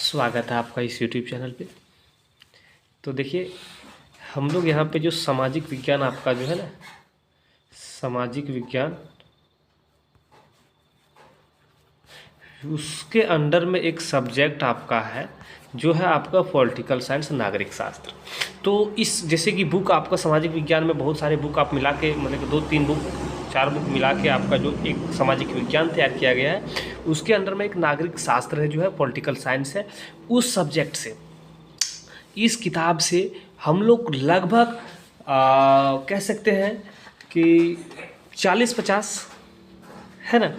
स्वागत है आपका इस यूट्यूब चैनल पे। तो देखिए, हम लोग यहाँ पे जो सामाजिक विज्ञान आपका जो है ना, सामाजिक विज्ञान, उसके अंडर में एक सब्जेक्ट आपका है जो है आपका पॉलिटिकल साइंस, नागरिक शास्त्र। तो इस जैसे कि बुक आपका सामाजिक विज्ञान में बहुत सारे बुक आप मिला के, मतलब कि 2-3 बुक 4 बुक मिला के आपका जो एक सामाजिक विज्ञान तैयार किया गया है, उसके अंदर में एक नागरिक शास्त्र है जो है पॉलिटिकल साइंस है। उस सब्जेक्ट से, इस किताब से हम लोग लगभग कह सकते हैं कि 40-50 है ना,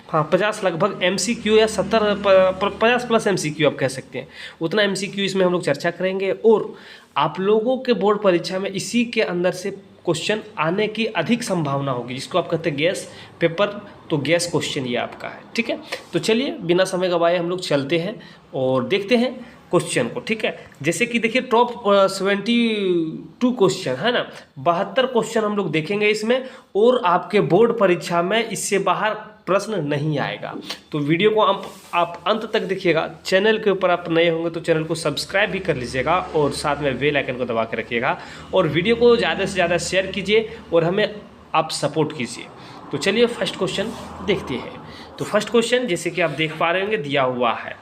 हाँ 50 लगभग MCQ या 50 प्लस MCQ आप कह सकते हैं, उतना MCQ इसमें हम लोग चर्चा करेंगे। और आप लोगों के बोर्ड परीक्षा में इसी के अंदर से क्वेश्चन आने की अधिक संभावना होगी, जिसको आप कहते हैं गैस पेपर। तो गैस क्वेश्चन ये आपका है, ठीक है। तो चलिए बिना समय गवाए हम लोग चलते हैं और देखते हैं क्वेश्चन को, ठीक है। जैसे कि देखिए टॉप 72 क्वेश्चन है ना, 72 क्वेश्चन हम लोग देखेंगे इसमें, और आपके बोर्ड परीक्षा में इससे बाहर प्रश्न नहीं आएगा। तो वीडियो को आप अंत तक देखिएगा। चैनल के ऊपर आप नए होंगे तो चैनल को सब्सक्राइब भी कर लीजिएगा और साथ में बेल आइकन को दबा के रखिएगा, और वीडियो को ज़्यादा से ज़्यादा शेयर कीजिए और हमें आप सपोर्ट कीजिए। तो चलिए फर्स्ट क्वेश्चन देखते हैं। तो फर्स्ट क्वेश्चन जैसे कि आप देख पा रहे होंगे दिया हुआ है।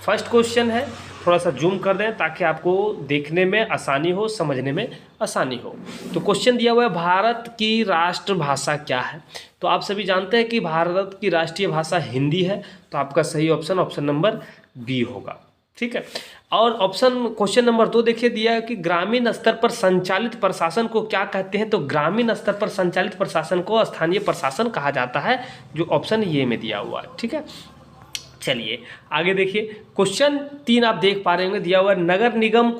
फर्स्ट क्वेश्चन है, थोड़ा सा जूम कर दें ताकि आपको देखने में आसानी हो, समझने में आसानी हो। तो क्वेश्चन दिया हुआ है, भारत की राष्ट्रभाषा क्या है। तो आप सभी जानते हैं कि भारत की राष्ट्रीय भाषा हिंदी है, तो आपका सही ऑप्शन नंबर बी होगा, ठीक है। और क्वेश्चन नंबर 2 देखिए दिया है कि ग्रामीण स्तर पर संचालित प्रशासन को क्या कहते हैं। तो ग्रामीण स्तर पर संचालित प्रशासन को स्थानीय प्रशासन कहा जाता है, जो ऑप्शन ये में दिया हुआ है, ठीक है। चलिए आगे देखिए, क्वेश्चन 3 आप देख पा रहे होंगे दिया हुआ है, नगर निगम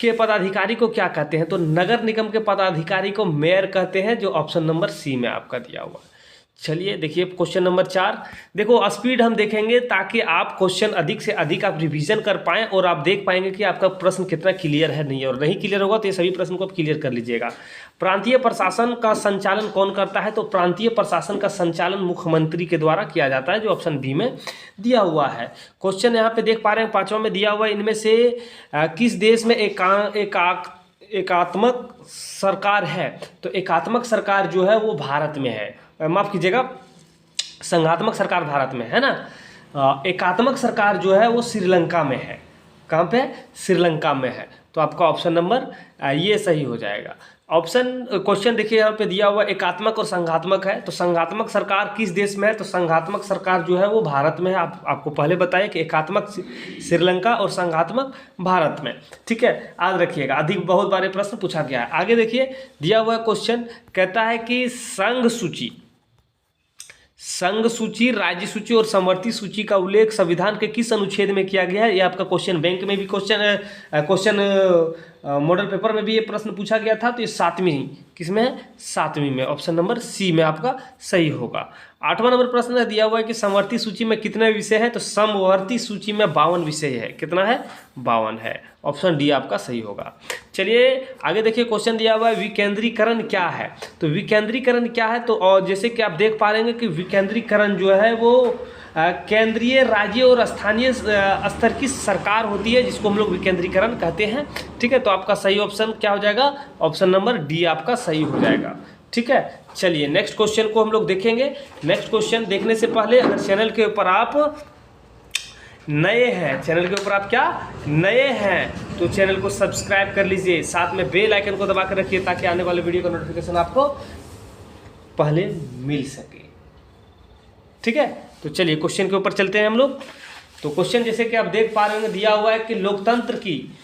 के पदाधिकारी को क्या कहते हैं। तो नगर निगम के पदाधिकारी को मेयर कहते हैं, जो ऑप्शन नंबर सी में आपका दिया हुआ है। चलिए देखिए क्वेश्चन नंबर 4, देखो स्पीड हम देखेंगे ताकि आप क्वेश्चन अधिक से अधिक आप रिवीजन कर पाएं और आप देख पाएंगे कि आपका प्रश्न कितना क्लियर है नहीं है, और नहीं क्लियर होगा तो ये सभी प्रश्न को आप क्लियर कर लीजिएगा। प्रांतीय प्रशासन का संचालन कौन करता है। तो प्रांतीय प्रशासन का संचालन मुख्यमंत्री के द्वारा किया जाता है, जो ऑप्शन बी में दिया हुआ है। क्वेश्चन यहाँ पे देख पा रहे हैं 5वां में दिया हुआ है, इनमें से किस देश में एकात्मक सरकार है। तो एकात्मक सरकार जो है वो भारत में है, माफ़ कीजिएगा, संघात्मक सरकार भारत में है ना। एकात्मक सरकार जो है वो श्रीलंका में है। कहाँ पे? श्रीलंका में है। तो आपका ऑप्शन नंबर ये सही हो जाएगा। क्वेश्चन देखिए यहाँ पे दिया हुआ एकात्मक और संघात्मक है। तो संघात्मक सरकार किस देश में है। तो संघात्मक सरकार जो है वो भारत में है। आपको पहले बताया कि एकात्मक श्रीलंका और संघात्मक भारत में, ठीक है, याद रखिएगा, अधिक बहुत बारे प्रश्न पूछा गया है। आगे देखिए दिया हुआ क्वेश्चन कहता है कि संघ सूची, राज्य सूची और समवर्ती सूची का उल्लेख संविधान के किस अनुच्छेद में किया गया है। ये आपका क्वेश्चन बैंक में भी क्वेश्चन मॉडल पेपर में भी ये प्रश्न पूछा गया था। तो ये 7वीं किसमें है, 7वीं में, ऑप्शन नंबर सी में आपका सही होगा। 8वां नंबर प्रश्न दिया हुआ है कि समवर्ती सूची में कितने विषय हैं। तो समवर्ती सूची में 52 विषय है। कितना है? 52 है। ऑप्शन डी आपका सही होगा। चलिए आगे देखिए, क्वेश्चन दिया हुआ है विकेंद्रीकरण क्या है। तो विकेंद्रीकरण क्या है। तो और जैसे कि आप देख पा रहे हैं कि विकेंद्रीकरण जो है वो केंद्रीय, राज्य और स्थानीय स्तर की सरकार होती है, जिसको हम लोग विकेंद्रीकरण कहते हैं, ठीक है। तो आपका सही ऑप्शन क्या हो जाएगा, ऑप्शन नंबर डी आपका सही हो जाएगा, ठीक है। चलिए नेक्स्ट क्वेश्चन को हम लोग देखेंगे। नेक्स्ट क्वेश्चन देखने से पहले अगर चैनल के ऊपर आप नए हैं, चैनल के ऊपर आप क्या नए हैं, तो चैनल को सब्सक्राइब कर लीजिए, साथ में बेल आइकन को दबा कर रखिए ताकि आने वाले वीडियो का नोटिफिकेशन आपको पहले मिल सके, ठीक है। तो चलिए क्वेश्चन के ऊपर चलते हैं हम लोग। तो क्वेश्चन जैसे कि आप देख पा रहे होंगे दिया हुआ है कि लोकतंत्र की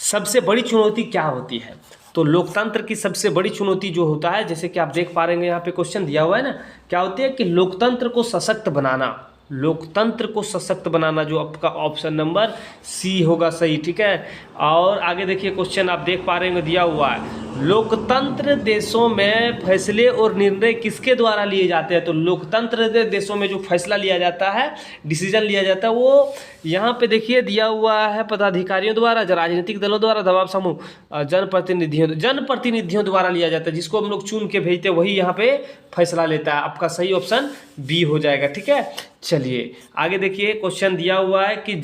सबसे बड़ी चुनौती क्या होती है। तो लोकतंत्र की सबसे बड़ी चुनौती जो होता है, जैसे कि आप देख पा रहे हैं यहाँ पे क्वेश्चन दिया हुआ है ना, क्या होती है कि लोकतंत्र को सशक्त बनाना, लोकतंत्र को सशक्त बनाना, जो आपका ऑप्शन नंबर सी होगा सही, ठीक है। और आगे देखिए क्वेश्चन आप देख पा रहे हैं दिया हुआ है, लोकतंत्र देशों में फैसले और निर्णय किसके द्वारा लिए जाते हैं? तो लोकतंत्र देशों में जो फैसला लिया जाता है, डिसीजन लिया जाता है, वो यहाँ पे देखिए दिया हुआ है पदाधिकारियों द्वारा, राजनीतिक दलों द्वारा, दबाव समूह, जनप्रतिनिधियों द्वारा लिया जाता है। जिसको हम लोग चुन के भेजते हैं वही यहाँ पे फैसला लेता है। आपका सही ऑप्शन बी हो जाएगा। ठीक है, चलिए आगे देखिए। क्वेश्चन दिया हुआ है कि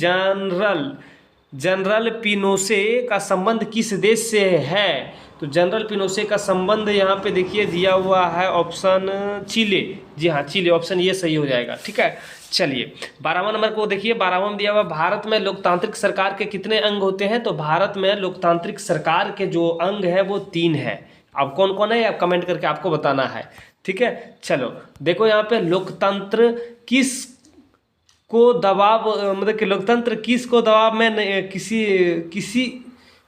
जनरल पिनोशे का संबंध किस देश से है? तो जनरल पिनोशे का संबंध यहाँ पे देखिए दिया हुआ है ऑप्शन चिले। जी हाँ, चिले, ऑप्शन ये सही हो जाएगा। ठीक है, चलिए 12वां नंबर को देखिए। 12वां में दिया हुआ भारत में लोकतांत्रिक सरकार के कितने अंग होते हैं? तो भारत में लोकतांत्रिक सरकार के जो अंग है वो 3 है। अब कौन कौन है आप कमेंट करके आपको बताना है। ठीक है, चलो देखो यहाँ पे लोकतंत्र किस को दबाव, मतलब कि लोकतंत्र किस को दबाव में किसी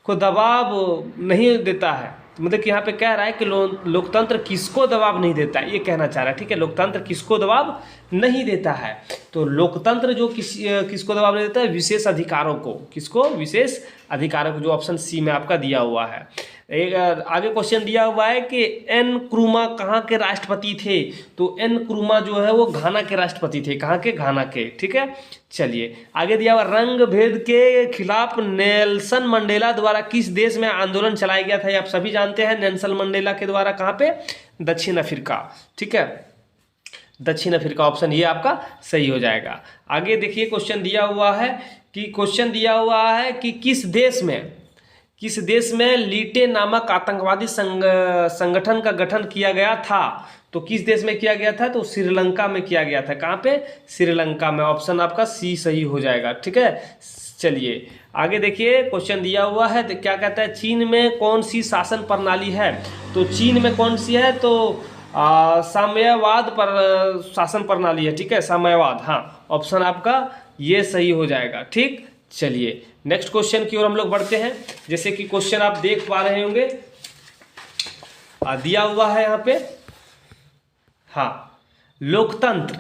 को दबाव नहीं देता है। मतलब कि यहाँ पे कह रहा है कि लोकतंत्र किसको दबाव नहीं देता है, ये कहना चाह रहा है। ठीक है, लोकतंत्र किसको दबाव नहीं देता है? तो लोकतंत्र जो किसको दबाव नहीं देता है? विशेष अधिकारों को। किसको? विशेष अधिकारों को, जो ऑप्शन सी में आपका दिया हुआ है। एक आगे क्वेश्चन दिया हुआ है कि एन क्रूमा कहाँ के राष्ट्रपति थे? तो एन क्रूमा जो है वो घाना के राष्ट्रपति थे। कहाँ के? घाना के। ठीक है, चलिए आगे दिया हुआ रंग भेद के खिलाफ नेल्सन मंडेला द्वारा किस देश में आंदोलन चलाया गया था? ये आप सभी जानते हैं। नेल्सन मंडेला के द्वारा कहाँ पे? दक्षिण अफ्रीका। ठीक है, दक्षिण अफ्रीका, ऑप्शन ये आपका सही हो जाएगा। आगे देखिए क्वेश्चन दिया हुआ है कि किस देश में लीटे नामक आतंकवादी संगठन का गठन किया गया था? तो किस देश में किया गया था? तो श्रीलंका में किया गया था। कहाँ पे? श्रीलंका में, ऑप्शन आपका सी सही हो जाएगा। ठीक है, चलिए आगे देखिए। क्वेश्चन दिया हुआ है तो क्या कहता है, चीन में कौन सी शासन प्रणाली है? तो चीन में कौन सी है? तो साम्यवाद पर शासन प्रणाली है। ठीक है, साम्यवाद, हाँ, ऑप्शन आपका ये सही हो जाएगा। ठीक, चलिए नेक्स्ट क्वेश्चन की ओर हम लोग बढ़ते हैं। जैसे कि क्वेश्चन आप देख पा रहे होंगे, दिया हुआ है यहाँ पे, हाँ, लोकतंत्र।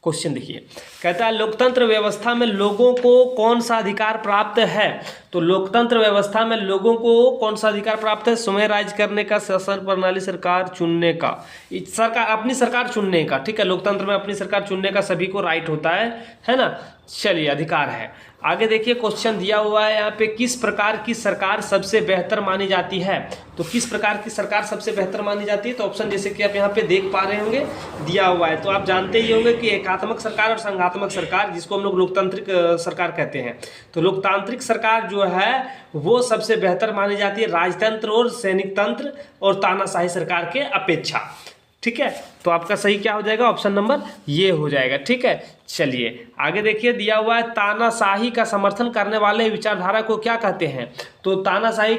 क्वेश्चन देखिए, कहता है लोकतंत्र व्यवस्था में लोगों को कौन सा अधिकार प्राप्त है? तो लोकतंत्र व्यवस्था में लोगों को कौन सा अधिकार प्राप्त है? स्वयं राज्य करने का, शासन प्रणाली, सरकार चुनने का, सरकार, अपनी सरकार चुनने का। ठीक है, लोकतंत्र में अपनी सरकार चुनने का सभी को राइट होता है ना। चलिए, अधिकार है। आगे देखिए क्वेश्चन दिया हुआ है यहाँ पे, किस प्रकार की सरकार सबसे बेहतर मानी जाती है? तो किस प्रकार की सरकार सबसे बेहतर मानी जाती है? तो ऑप्शन जैसे कि आप यहाँ पे देख पा रहे होंगे दिया हुआ है। तो आप जानते ही होंगे कि एकात्मक सरकार और संघात्मक सरकार, जिसको हम लोग लोकतांत्रिक सरकार कहते हैं। तो लोकतांत्रिक सरकार जो है वो सबसे बेहतर मानी जाती है राजतंत्र और सैनिक तंत्र और तानाशाही सरकार के अपेक्षा। ठीक है, तो आपका सही क्या हो जाएगा? ऑप्शन नंबर ये हो जाएगा। ठीक है, चलिए आगे देखिए। दिया हुआ है तानाशाही का समर्थन करने वाले विचारधारा को क्या कहते हैं? तो तानाशाही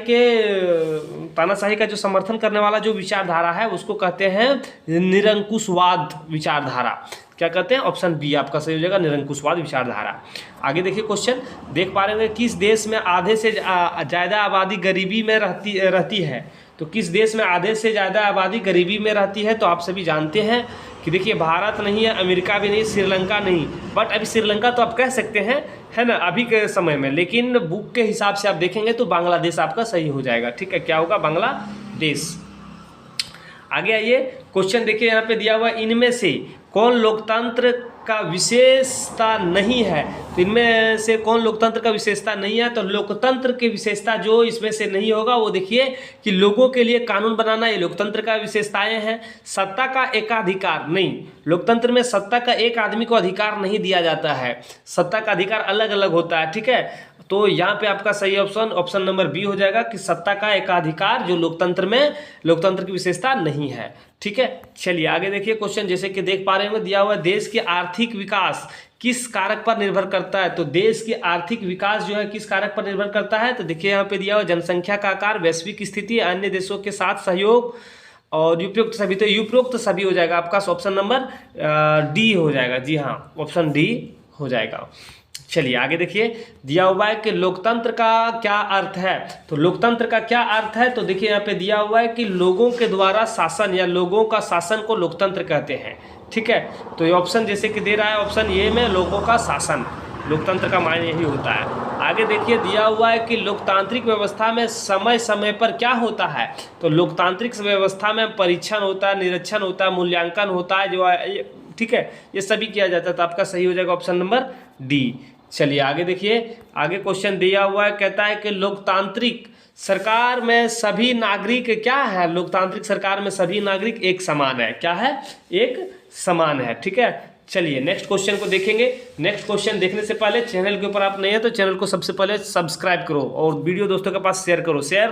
का जो समर्थन करने वाला जो विचारधारा है उसको कहते हैं निरंकुशवाद विचारधारा। क्या कहते हैं? ऑप्शन बी आपका सही हो जाएगा, निरंकुशवाद विचारधारा। आगे देखिए क्वेश्चन देख पा रहे हैं, किस देश में आधे से ज़्यादा आबादी गरीबी में रहती है? तो किस देश में आधे से ज़्यादा आबादी गरीबी में रहती है? तो आप सभी जानते हैं कि देखिए भारत नहीं है, अमेरिका भी नहीं, श्रीलंका नहीं। बट अभी श्रीलंका तो आप कह सकते हैं, है ना, अभी के समय में। लेकिन बुक के हिसाब से आप देखेंगे तो बांग्लादेश आपका सही हो जाएगा। ठीक है, क्या होगा? बांग्लादेश। आगे आइए, क्वेश्चन देखिए यहाँ पे दिया हुआ, इनमें से कौन लोकतंत्र का विशेषता नहीं है? तो इनमें से कौन लोकतंत्र का विशेषता नहीं है? तो लोकतंत्र की विशेषता जो इसमें से नहीं होगा वो देखिए कि लोगों के लिए कानून बनाना, ये लोकतंत्र का विशेषताएं हैं। सत्ता का एकाधिकार नहीं, लोकतंत्र में सत्ता का एक आदमी को अधिकार नहीं दिया जाता है, सत्ता का अधिकार अलग अलग होता है। ठीक है, तो यहाँ पे आपका सही ऑप्शन नंबर बी हो जाएगा कि सत्ता का एकाधिकार जो लोकतंत्र की विशेषता नहीं है। ठीक है, चलिए आगे देखिए क्वेश्चन जैसे कि देख पा रहे हैं, दिया हुआ है देश के आर्थिक विकास किस कारक पर निर्भर करता है? तो देश की आर्थिक विकास जो है किस कारक पर निर्भर करता है? तो देखिए यहाँ पे दिया हुआ जनसंख्या का आकार, वैश्विक स्थिति, अन्य देशों के साथ सहयोग और उपयुक्त सभी। तो उपयुक्त सभी हो जाएगा आपका ऑप्शन नंबर डी हो जाएगा। जी हाँ, ऑप्शन डी हो जाएगा। चलिए आगे देखिए, दिया हुआ है कि लोकतंत्र का क्या अर्थ है? तो लोकतंत्र का क्या अर्थ है? तो देखिए यहाँ पे दिया हुआ है कि लोगों के द्वारा शासन या लोगों का शासन को लोकतंत्र कहते हैं। ठीक है, तो ये ऑप्शन जैसे कि दे रहा है ऑप्शन ए में लोगों का शासन, लोकतंत्र का मायने यही होता है। आगे देखिए दिया हुआ है कि लोकतांत्रिक व्यवस्था में समय समय पर क्या होता है। तो लोकतांत्रिक व्यवस्था में परीक्षण होता है, निरीक्षण होता है, मूल्यांकन होता है, ठीक है, ये सभी किया जाता है। तो आपका सही हो जाएगा ऑप्शन नंबर डी। चलिए आगे देखिए, आगे क्वेश्चन दिया हुआ है, कहता है कि लोकतांत्रिक सरकार में सभी नागरिक क्या है। लोकतांत्रिक सरकार में सभी नागरिक एक समान है। क्या है? एक समान है। ठीक है, चलिए नेक्स्ट क्वेश्चन को देखेंगे। नेक्स्ट क्वेश्चन देखने से पहले चैनल के ऊपर आप नहीं है तो चैनल को सबसे पहले सब्सक्राइब करो और वीडियो दोस्तों के पास शेयर करो, शेयर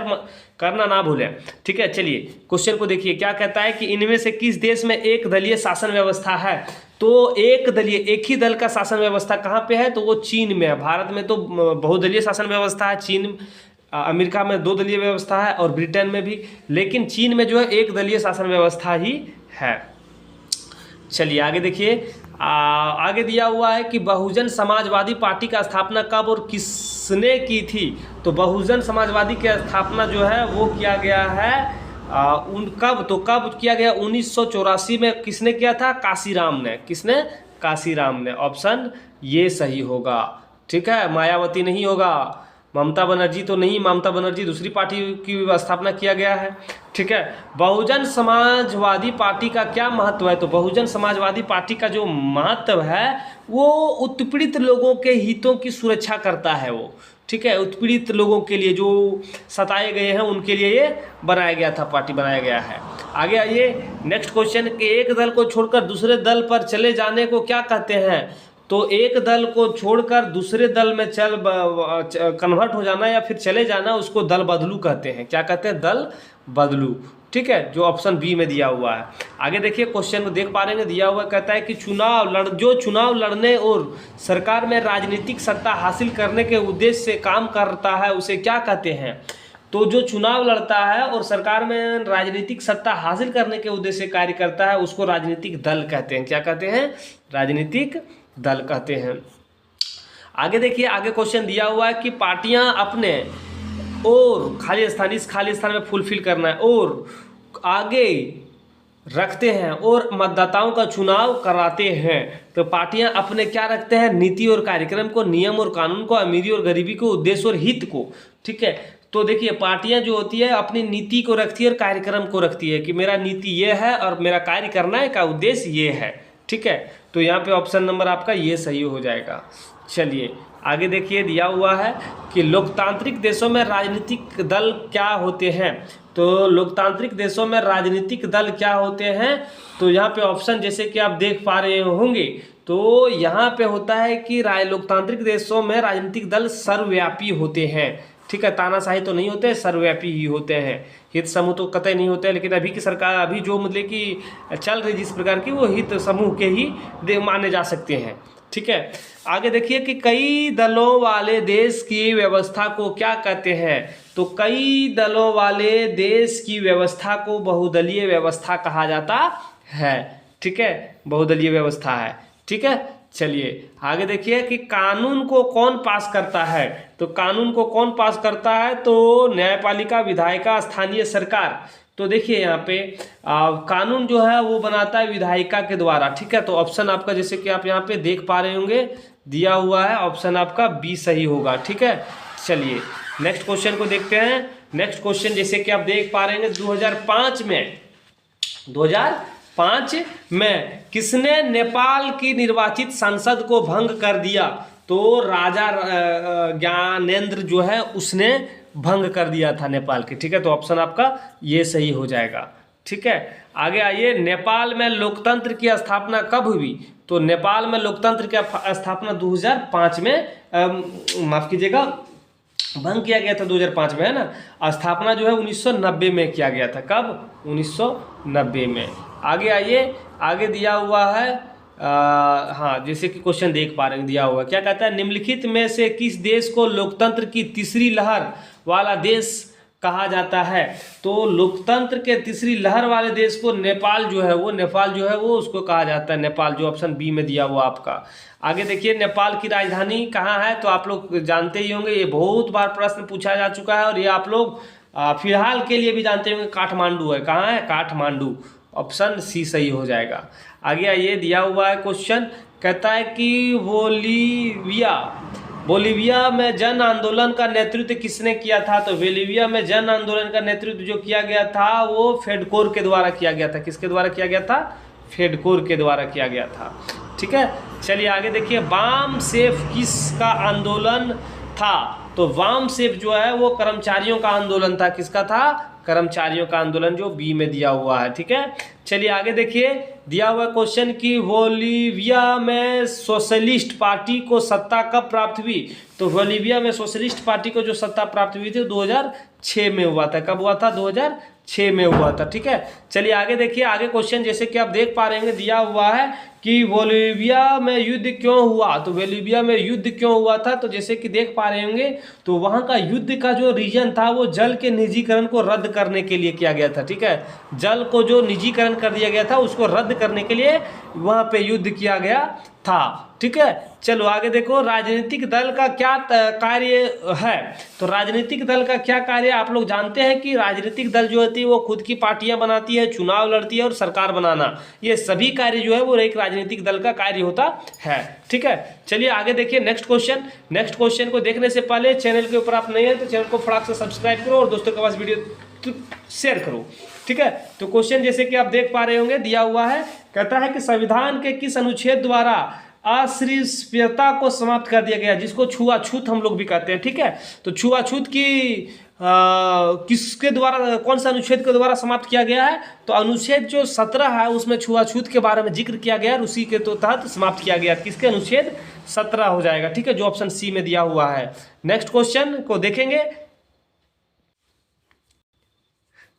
करना ना भूलें। ठीक है, चलिए क्वेश्चन को देखिए, क्या कहता है कि इनमें से किस देश में एक दलीय शासन व्यवस्था है। तो एक दलीय, एक ही दल का शासन व्यवस्था कहाँ पे है? तो वो चीन में है। भारत में तो बहुदलीय शासन व्यवस्था है, चीन अमेरिका में 2 दलीय व्यवस्था है और ब्रिटेन में भी, लेकिन चीन में जो है 1 दलीय शासन व्यवस्था ही है। चलिए आगे देखिए, आगे दिया हुआ है कि बहुजन समाजवादी पार्टी का स्थापना कब और किसने की थी। तो बहुजन समाजवादी की स्थापना जो है वो किया गया है कब किया गया? 1984 में। किसने किया था? काशीराम ने। किसने? काशीराम ने। ऑप्शन ये सही होगा। ठीक है, मायावती नहीं होगा, ममता बनर्जी तो नहीं, ममता बनर्जी दूसरी पार्टी की स्थापना किया गया है। ठीक है, बहुजन समाजवादी पार्टी का क्या महत्व है? तो बहुजन समाजवादी पार्टी का जो महत्व है वो उत्पीड़ित लोगों के हितों की सुरक्षा करता है वो। ठीक है, उत्पीड़ित लोगों के लिए जो सताए गए हैं उनके लिए ये बनाया गया था, पार्टी बनाया गया है। आगे आइए नेक्स्ट क्वेश्चन कि एक दल को छोड़कर दूसरे दल पर चले जाने को क्या कहते हैं। तो एक दल को छोड़कर दूसरे दल में कन्वर्ट हो जाना या फिर चले जाना, उसको दल बदलू कहते हैं। क्या कहते हैं? दल बदलू। ठीक है, जो ऑप्शन बी में दिया हुआ है। आगे देखिए क्वेश्चन को देख पा रहे हैं, दिया हुआ कहता है कि चुनाव लड़ने और सरकार में राजनीतिक सत्ता हासिल करने के उद्देश्य से काम करता है उसे क्या कहते हैं। तो जो चुनाव लड़ता है और सरकार में राजनीतिक सत्ता हासिल करने के उद्देश्य से कार्य करता है उसको राजनीतिक दल कहते हैं। क्या कहते हैं? राजनीतिक दल कहते हैं। आगे देखिए, आगे क्वेश्चन दिया हुआ है कि पार्टियां अपने और खाली स्थान, इस खाली स्थान में फुलफिल करना है, और आगे रखते हैं और मतदाताओं का चुनाव कराते हैं। तो पार्टियां अपने क्या रखते हैं? नीति और कार्यक्रम को, नियम और कानून को, अमीरी और गरीबी को, उद्देश्य और हित को। ठीक है, तो देखिए पार्टियां जो होती है अपनी नीति को रखती है और कार्यक्रम को रखती है कि मेरा नीति ये है और मेरा कार्य करना है का उद्देश्य ये है। ठीक है, तो यहाँ पे ऑप्शन नंबर आपका ये सही हो जाएगा। चलिए आगे देखिए, दिया हुआ है कि लोकतांत्रिक देशों में राजनीतिक दल क्या होते हैं। तो लोकतांत्रिक देशों में राजनीतिक दल क्या होते हैं? तो यहाँ पे ऑप्शन जैसे कि आप देख पा रहे होंगे, तो यहाँ पे होता है कि लोकतांत्रिक देशों में राजनीतिक दल सर्वव्यापी होते हैं। ठीक है, तानाशाही तो नहीं होते, सर्वव्यापी ही होते हैं। हित समूह तो कतई नहीं होते, लेकिन अभी की सरकार अभी जो मतलब कि चल रही जिस प्रकार की, वो हित समूह के ही माने जा सकते हैं। ठीक है, आगे देखिए कि कई दलों वाले देश की व्यवस्था को क्या कहते हैं। तो कई दलों वाले देश की व्यवस्था को बहुदलीय व्यवस्था कहा जाता है। ठीक है, बहुदलीय व्यवस्था है। ठीक है, चलिए आगे देखिए कि कानून को कौन पास करता है। तो कानून को कौन पास करता है? तो न्यायपालिका, विधायिका, स्थानीय सरकार। तो देखिए यहाँ पे कानून जो है वो बनाता है विधायिका के द्वारा। ठीक है, तो ऑप्शन आपका जैसे कि आप यहाँ पे देख पा रहे होंगे दिया हुआ है, ऑप्शन आपका बी सही होगा। ठीक है, चलिए नेक्स्ट क्वेश्चन को देखते हैं। नेक्स्ट क्वेश्चन जैसे कि आप देख पा रहे हैं 2005 में किसने नेपाल की निर्वाचित संसद को भंग कर दिया। तो राजा ज्ञानेंद्र जो है उसने भंग कर दिया था नेपाल की। ठीक है, तो ऑप्शन आपका ये सही हो जाएगा। ठीक है, आगे आइए, नेपाल में लोकतंत्र की स्थापना कब हुई। तो नेपाल में लोकतंत्र की स्थापना 2005 में माफ कीजिएगा, भंग किया गया था 2005 में, है ना। स्थापना जो है 1990 में किया गया था। कब? 1990 में। आगे आइए, आगे दिया हुआ है हाँ, जैसे कि क्वेश्चन देख पा रहे हैं, दिया हुआ क्या कहता है, निम्नलिखित में से किस देश को लोकतंत्र की तीसरी लहर वाला देश कहा जाता है। तो लोकतंत्र के तीसरी लहर वाले देश को नेपाल जो है वो उसको कहा जाता है, नेपाल, जो ऑप्शन बी में दिया हुआ आपका। आगे देखिए, नेपाल की राजधानी कहाँ है। तो आप लोग जानते ही होंगे, ये बहुत बार प्रश्न पूछा जा चुका है और ये आप लोग फिलहाल के लिए भी जानते होंगे, काठमांडू है। कहाँ है? काठमांडू। ऑप्शन सी सही हो जाएगा। आगे ये दिया हुआ है क्वेश्चन, कहता है कि बोलीविया में जन आंदोलन का नेतृत्व किसने किया था? तो बोलीविया में जन आंदोलन का नेतृत्व जो किया गया था वो फेडकोर के द्वारा किया गया था। किसके द्वारा किया गया था? फेडकोर के द्वारा किया गया था। ठीक है, चलिए आगे देखिए, वाम सेफ किसका आंदोलन था? तो वाम सेफ जो है वो कर्मचारियों का आंदोलन था। किसका था? कर्मचारियों का आंदोलन, जो बी में दिया हुआ है। ठीक है, चलिए आगे देखिए, दिया हुआ क्वेश्चन कि बोलीविया में सोशलिस्ट पार्टी को सत्ता कब प्राप्त हुई? तो बोलीविया में सोशलिस्ट पार्टी को जो सत्ता प्राप्त हुई थी 2006 में हुआ था। कब हुआ था? 2006 में हुआ था। ठीक है, चलिए आगे देखिए, आगे क्वेश्चन जैसे कि आप देख पा रहे हैं दिया हुआ है कि बोलीविया में युद्ध क्यों हुआ? तो बोलीविया में युद्ध क्यों हुआ था? तो जैसे कि देख पा रहे होंगे तो वहाँ का युद्ध का जो रीजन था वो जल के निजीकरण को रद्द करने के लिए किया गया था। ठीक है, जल को जो निजीकरण कर दिया गया था उसको रद्द करने के लिए वहाँ पे युद्ध किया गया था। ठीक है, चलो आगे देखो, राजनीतिक दल का क्या कार्य है? तो राजनीतिक दल का क्या कार्य? आप लोग जानते हैं कि राजनीतिक दल जो होती है वो खुद की पार्टियां बनाती है, चुनाव लड़ती है और सरकार बनाना, ये सभी कार्य जो है वो एक राजनीतिक दल का कार्य होता है। ठीक है, चलिए आगे देखिए नेक्स्ट क्वेश्चन। नेक्स्ट क्वेश्चन को देखने से पहले चैनल के ऊपर आप नए हैं तो चैनल को फटाक से सब्सक्राइब करो और दोस्तों के पास वीडियो शेयर करो। ठीक है, तो क्वेश्चन जैसे कि आप देख पा रहे होंगे दिया हुआ है, कहता है कि संविधान के किस अनुच्छेद द्वारा अस्पृश्यता को समाप्त कर दिया गया, जिसको छुआछूत हम लोग भी कहते हैं। ठीक है, तो छुआछूत की किसके द्वारा, कौन सा अनुच्छेद के द्वारा समाप्त किया गया है? तो अनुच्छेद जो 17 है उसमें छुआछूत के बारे में जिक्र किया गया है, उसी के तो तहत समाप्त किया गया। किसके? अनुच्छेद 17 हो जाएगा। ठीक है, जो ऑप्शन सी में दिया हुआ है। नेक्स्ट क्वेश्चन को देखेंगे।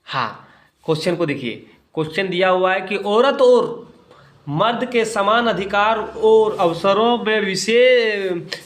हाँ, क्वेश्चन को देखिए, क्वेश्चन दिया हुआ है कि औरत और मर्द के समान अधिकार और अवसरों में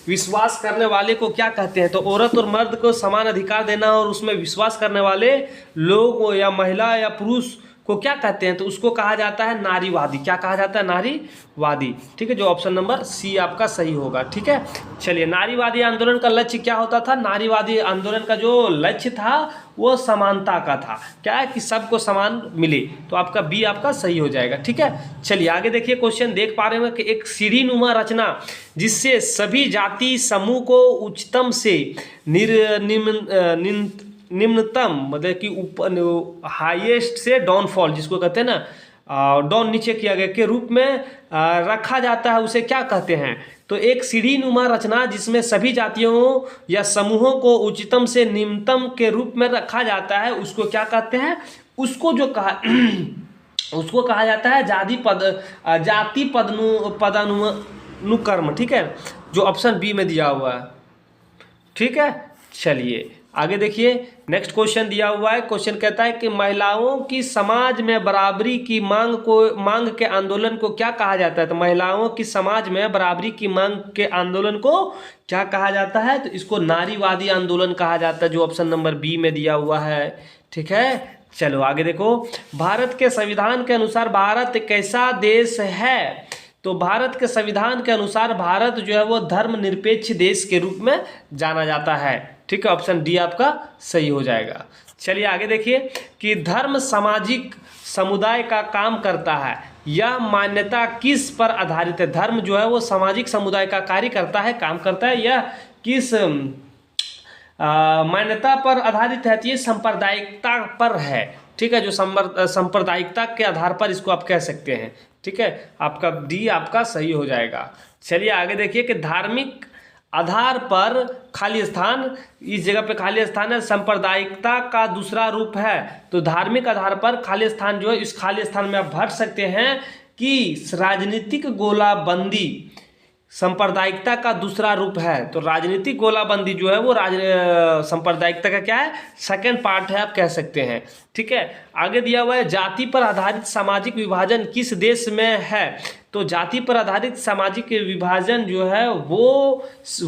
विश्वास करने वाले को क्या कहते हैं? तो औरत और मर्द को समान अधिकार देना और उसमें विश्वास करने वाले लोग या महिला या पुरुष को क्या कहते हैं? तो उसको कहा जाता है नारीवादी। क्या कहा जाता है? नारीवादी। ठीक है, जो ऑप्शन नंबर सी आपका सही होगा। ठीक है, चलिए, नारीवादी आंदोलन का लक्ष्य क्या होता था? नारीवादी आंदोलन का जो लक्ष्य था वो समानता का था। क्या है? कि सबको समान मिले। तो आपका बी आपका सही हो जाएगा। ठीक है, चलिए आगे देखिए, क्वेश्चन देख पा रहे हैं कि एक सीढ़ीनुमा रचना जिससे सभी जाति समूह को उच्चतम से निम्नतम, मतलब कि ऊपर हाईएस्ट से डाउनफॉल, जिसको कहते हैं ना डाउन नीचे किया गया के रूप में रखा जाता है, उसे क्या कहते हैं? तो एक सीढ़ीनुमा रचना जिसमें सभी जातियों या समूहों को उच्चतम से निम्नतम के रूप में रखा जाता है उसको क्या कहते हैं? उसको जो कहा उसको कहा जाता है जाति पदानुक्रम। ठीक है, जो ऑप्शन बी में दिया हुआ है। ठीक है, चलिए आगे देखिए, नेक्स्ट क्वेश्चन दिया हुआ है। क्वेश्चन कहता है कि महिलाओं की समाज में बराबरी की मांग के आंदोलन को क्या कहा जाता है? तो महिलाओं की समाज में बराबरी की मांग के आंदोलन को क्या कहा जाता है? तो इसको नारीवादी आंदोलन कहा जाता है, जो ऑप्शन नंबर बी में दिया हुआ है। ठीक है, चलो आगे देखो, भारत के संविधान के अनुसार भारत कैसा देश है? तो भारत के संविधान के अनुसार भारत जो है वो धर्मनिरपेक्ष देश के रूप में जाना जाता है। ठीक है, ऑप्शन डी आपका सही हो जाएगा। चलिए आगे देखिए कि धर्म सामाजिक समुदाय का काम करता है, यह मान्यता किस पर आधारित है? धर्म जो है वो सामाजिक समुदाय का कार्य करता है, काम करता है, यह किस मान्यता पर आधारित है? तो ये सांप्रदायिकता पर है। ठीक है, जो सांप्रदायिकता के आधार पर इसको आप कह सकते हैं। ठीक है, आपका डी आपका सही हो जाएगा। चलिए आगे देखिए कि धार्मिक आधार पर खाली स्थान, इस जगह पे खाली स्थान है, सांप्रदायिकता का दूसरा रूप है। तो धार्मिक आधार पर खाली स्थान जो है, इस खाली स्थान में आप भर सकते हैं कि राजनीतिक गोलाबंदी सांप्रदायिकता का दूसरा रूप है। तो राजनीतिक गोलाबंदी जो है वो सांप्रदायिकता का क्या है? सेकंड पार्ट है, आप कह सकते हैं। ठीक है, आगे दिया हुआ है जाति पर आधारित सामाजिक विभाजन किस देश में है? तो जाति पर आधारित सामाजिक विभाजन जो है वो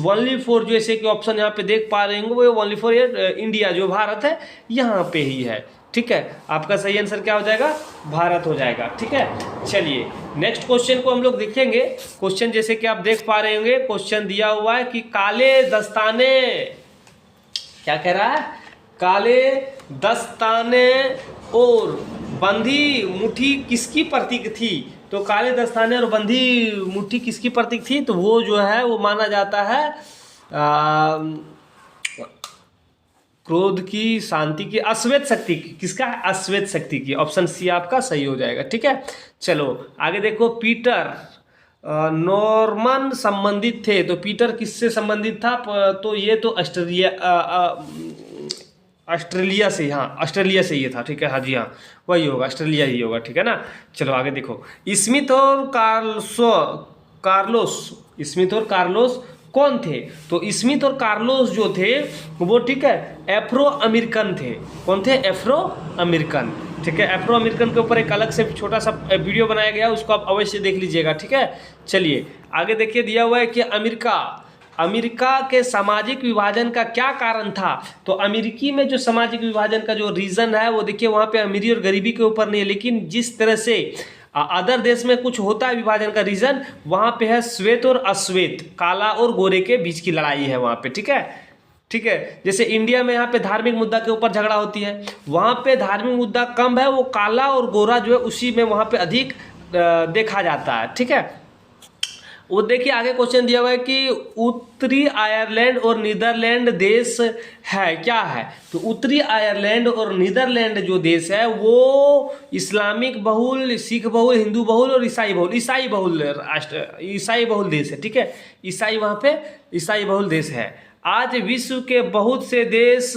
ओनली फॉर, जैसे कि ऑप्शन यहाँ पे देख पा रहे होंगे, वो ओनली फॉर इंडिया, जो भारत है यहाँ पे ही है। ठीक है, आपका सही आंसर क्या हो जाएगा? भारत हो जाएगा। ठीक है, चलिए नेक्स्ट क्वेश्चन को हम लोग देखेंगे। क्वेश्चन जैसे कि आप देख पा रहे होंगे, क्वेश्चन दिया हुआ है कि काले दस्ताने, क्या कह रहा है? काले दस्ताने और बंधी मुट्ठी किसकी प्रतीक थी? तो काले दस्ताने और बंधी मुट्ठी किसकी प्रतीक थी? तो वो जो है वो माना जाता है क्रोध की, शांति की, अश्वेत शक्ति की। किसका है? अश्वेत शक्ति की। ऑप्शन सी आपका सही हो जाएगा। ठीक है, चलो आगे देखो। पीटर नॉर्मन संबंधित थे, तो पीटर किससे संबंधित था? तो ये तो ऑस्ट्रेलिया से, हाँ ऑस्ट्रेलिया से ये था। ठीक है, हाँ जी हाँ वही होगा, ऑस्ट्रेलिया ही होगा। ठीक है ना, चलो आगे देखो। स्मिथ और कार्लोस, स्मिथ और कार्लोस कौन थे? तो स्मिथ और कार्लोस जो थे वो, ठीक है, एफ्रो अमेरिकन थे। कौन थे? Afro American. ठीक है, एफ्रो अमेरिकन के ऊपर एक अलग से छोटा सा वीडियो बनाया गया, उसको आप अवश्य देख लीजिएगा। ठीक है, चलिए आगे देखिए। दिया हुआ है कि अमेरिका के सामाजिक विभाजन का क्या कारण था? तो अमेरिकी में जो सामाजिक विभाजन का जो रीज़न है वो देखिए, वहाँ पे अमीरी और गरीबी के ऊपर नहीं है, लेकिन जिस तरह से अदर देश में कुछ होता है विभाजन का रीजन, वहाँ पे है श्वेत और अश्वेत, काला और गोरे के बीच की लड़ाई है वहाँ पे। ठीक है, ठीक है, जैसे इंडिया में यहाँ पे धार्मिक मुद्दा के ऊपर झगड़ा होती है, वहाँ पे धार्मिक मुद्दा कम है, वो काला और गोरा जो है उसी में वहाँ पे अधिक देखा जाता है। ठीक है, वो देखिए आगे क्वेश्चन दिया हुआ है कि उत्तरी आयरलैंड और नीदरलैंड देश है, क्या है? तो उत्तरी आयरलैंड और नीदरलैंड जो देश है वो इस्लामिक बहुल, सिख बहुल, हिंदू बहुल और ईसाई बहुल राष्ट्र, ईसाई बहुल देश है। ठीक है, ईसाई वहाँ पे ईसाई बहुल देश है। आज विश्व के बहुत से देश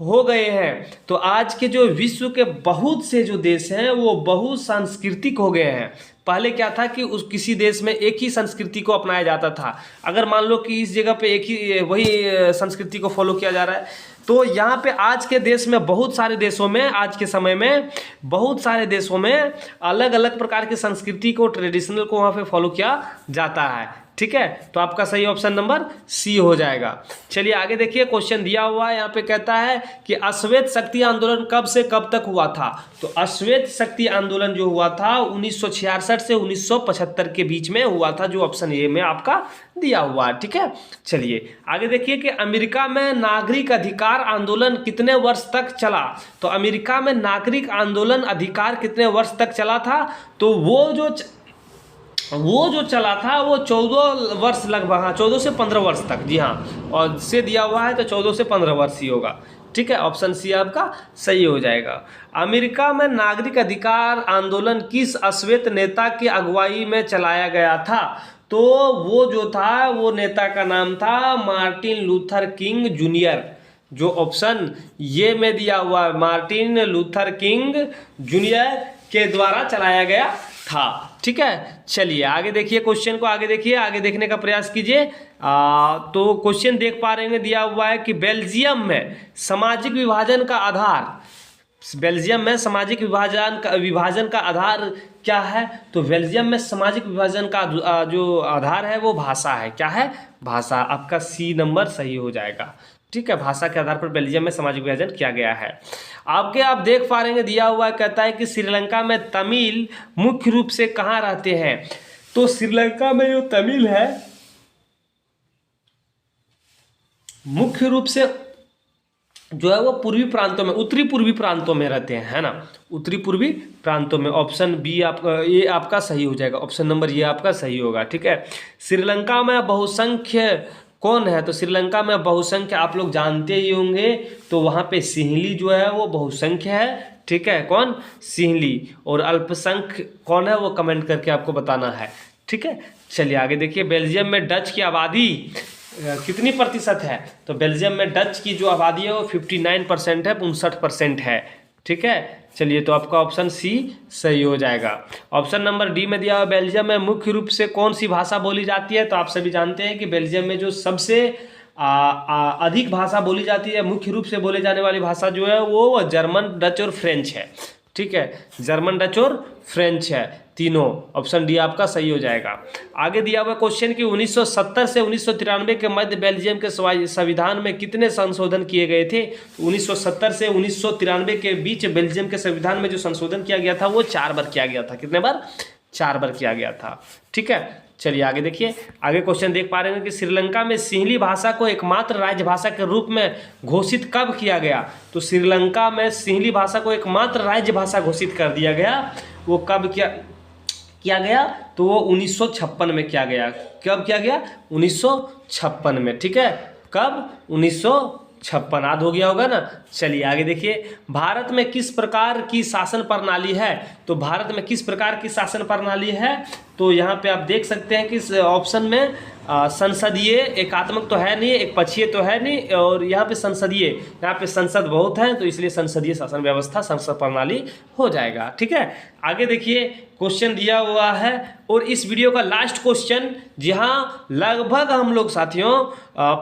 हो गए हैं, तो आज के जो विश्व के बहुत से जो देश हैं वो बहु सांस्कृतिक हो गए हैं। पहले क्या था कि उस किसी देश में एक ही संस्कृति को अपनाया जाता था। अगर मान लो कि इस जगह पे एक ही वही संस्कृति को फॉलो किया जा रहा है, तो यहाँ पे आज के देश में बहुत सारे देशों में, आज के समय में बहुत सारे देशों में अलग अलग प्रकार की संस्कृति को, ट्रेडिशनल को वहाँ पे फॉलो किया जाता है। ठीक है, तो आपका सही ऑप्शन नंबर सी हो जाएगा। चलिए आगे देखिए, क्वेश्चन दिया हुआ है यहाँ पे, कहता है कि अश्वेत शक्ति आंदोलन कब से कब तक हुआ था? तो अश्वेत शक्ति आंदोलन जो हुआ था 1966 से 1975 के बीच में हुआ था, जो ऑप्शन ए में आपका दिया हुआ है। ठीक है, चलिए आगे देखिए कि अमेरिका में नागरिक अधिकार आंदोलन कितने वर्ष तक चला? तो अमेरिका में नागरिक आंदोलन अधिकार कितने वर्ष तक चला था? तो वो जो चला था वो 14 वर्ष लगभग, हाँ 14 से 15 वर्ष तक, जी हाँ, और से दिया हुआ है तो 14 से 15 वर्ष ही होगा। ठीक है, ऑप्शन सी आपका सही हो जाएगा। अमेरिका में नागरिक अधिकार आंदोलन किस अश्वेत नेता की अगुवाई में चलाया गया था? तो वो जो था वो नेता का नाम था मार्टिन लूथर किंग जूनियर, जो ऑप्शन ये में दिया हुआ है, मार्टिन लूथर किंग जूनियर के द्वारा चलाया गया था। ठीक है, चलिए आगे देखिए, क्वेश्चन को आगे देखिए, आगे देखने का प्रयास कीजिए। तो क्वेश्चन देख पा रहे हैं, दिया हुआ है कि बेल्जियम में सामाजिक विभाजन का आधार, बेल्जियम में सामाजिक विभाजन का आधार क्या है? तो बेल्जियम में सामाजिक विभाजन का जो आधार है वो भाषा है। क्या है? भाषा। आपका सी नंबर सही हो जाएगा। ठीक है, भाषा के आधार पर बेल्जियम में सामाजिक विभाजन किया गया है। आप देख पा रहे हैं, दिया हुआ है, कहता है कि श्रीलंका में तमिल मुख्य रूप से कहाँ रहते हैं? तो श्रीलंका में जो तमिल है मुख्य रूप से जो है वो पूर्वी प्रांतों में, उत्तरी पूर्वी प्रांतों में रहते हैं, है ना, उत्तरी पूर्वी प्रांतों में। ऑप्शन बी आपका, ये आपका सही हो जाएगा, ऑप्शन नंबर ये आपका सही होगा। ठीक है, श्रीलंका में बहुसंख्य कौन है? तो श्रीलंका में बहुसंख्य आप लोग जानते ही होंगे, तो वहाँ पे सिंहली जो है वो बहुसंख्य है। ठीक है, कौन? सिंहली। और अल्पसंख्य कौन है वो कमेंट करके आपको बताना है। ठीक है, चलिए आगे देखिए, बेल्जियम में डच की आबादी कितनी प्रतिशत है? तो बेल्जियम में डच की जो आबादी है वो 59% है, 59% है। ठीक है, चलिए तो आपका ऑप्शन सी सही हो जाएगा। ऑप्शन नंबर डी में दिया हुआ, बेल्जियम में मुख्य रूप से कौन सी भाषा बोली जाती है? तो आप सभी जानते हैं कि बेल्जियम में जो सबसे अधिक भाषा बोली जाती है, मुख्य रूप से बोले जाने वाली भाषा जो है वो जर्मन, डच और फ्रेंच है। ठीक है, जर्मन, डच और फ्रेंच है तीनों। ऑप्शन डी आपका सही हो जाएगा। आगे दिया हुआ क्वेश्चन कि 1970 से 1993 के मध्य बेल्जियम के संविधान में कितने संशोधन किए गए थे? 1970 से 1993 के बीच बेल्जियम के संविधान में जो संशोधन किया गया था वो 4 बार किया गया था। कितने बार? 4 बार किया गया था। ठीक है, चलिए आगे देखिए, आगे क्वेश्चन देख पा रहे हैं कि श्रीलंका में सिंहली भाषा को एकमात्र राजभाषा के रूप में घोषित कब किया गया? तो श्रीलंका में सिंहली भाषा को एकमात्र राज्य भाषा घोषित कर दिया गया। वो कब किया? किया गया, तो वो 1956 में किया गया। कब किया गया? 1956 में, ठीक है। कब? 1956। याद हो गया होगा ना। चलिए आगे देखिए, भारत में किस प्रकार की शासन प्रणाली है? तो भारत में किस प्रकार की शासन प्रणाली है? तो यहाँ पे आप देख सकते हैं कि इस ऑप्शन में संसदीय, एकात्मक तो है नहीं, एक पक्षीय तो है नहीं, और यहाँ पे संसदीय, यहाँ पे संसद बहुत है तो इसलिए संसदीय शासन व्यवस्था, संसद प्रणाली हो जाएगा, ठीक है। आगे देखिए, क्वेश्चन दिया हुआ है और इस वीडियो का लास्ट क्वेश्चन, जहाँ लगभग हम लोग साथियों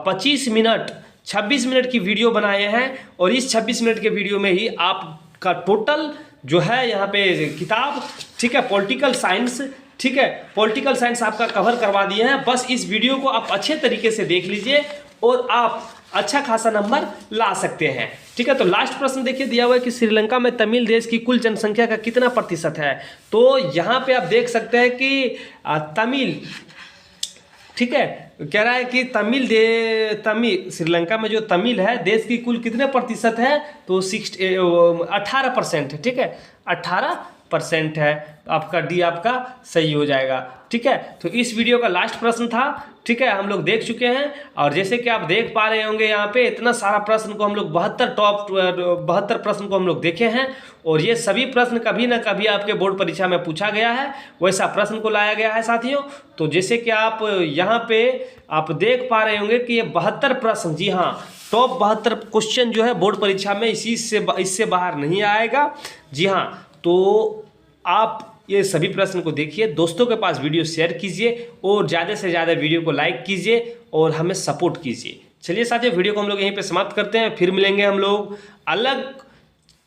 25 मिनट 26 मिनट की वीडियो बनाए हैं और इस 26 मिनट के वीडियो में ही आपका टोटल जो है यहाँ पे किताब, ठीक है, पॉलिटिकल साइंस, ठीक है, पॉलिटिकल साइंस आपका कवर करवा दिए हैं। बस इस वीडियो को आप अच्छे तरीके से देख लीजिए और आप अच्छा खासा नंबर ला सकते हैं, ठीक है। तो लास्ट प्रश्न देखिए, दिया हुआ है कि श्रीलंका में तमिल देश की कुल जनसंख्या का कितना प्रतिशत है? तो यहाँ पे आप देख सकते हैं कि तमिल, ठीक है, कह रहा है कि तमिल श्रीलंका में जो तमिल है देश की कुल कितने प्रतिशत है? तो 18% है, ठीक है, 18% है। आपका डी आपका सही हो जाएगा, ठीक है। तो इस वीडियो का लास्ट प्रश्न था, ठीक है, हम लोग देख चुके हैं। और जैसे कि आप देख पा रहे होंगे यहाँ पे इतना सारा प्रश्न को हम लोग 72 प्रश्न को हम लोग देखे हैं और ये सभी प्रश्न कभी ना कभी आपके बोर्ड परीक्षा में पूछा गया है, वैसा प्रश्न को लाया गया है साथियों। तो जैसे कि आप यहाँ पे आप देख पा रहे होंगे कि ये 72 प्रश्न, जी हाँ, टॉप 72 क्वेश्चन जो है बोर्ड परीक्षा में इससे बाहर नहीं आएगा, जी हाँ। तो आप ये सभी प्रश्न को देखिए, दोस्तों के पास वीडियो शेयर कीजिए और ज़्यादा से ज़्यादा वीडियो को लाइक कीजिए और हमें सपोर्ट कीजिए। चलिए साथियों, वीडियो को हम लोग यहीं पे समाप्त करते हैं, फिर मिलेंगे हम लोग अलग,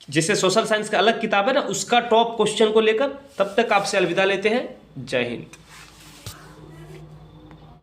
जैसे सोशल साइंस का अलग किताब है ना, उसका टॉप क्वेश्चन को लेकर। तब तक आपसे अलविदा लेते हैं। जय हिंद।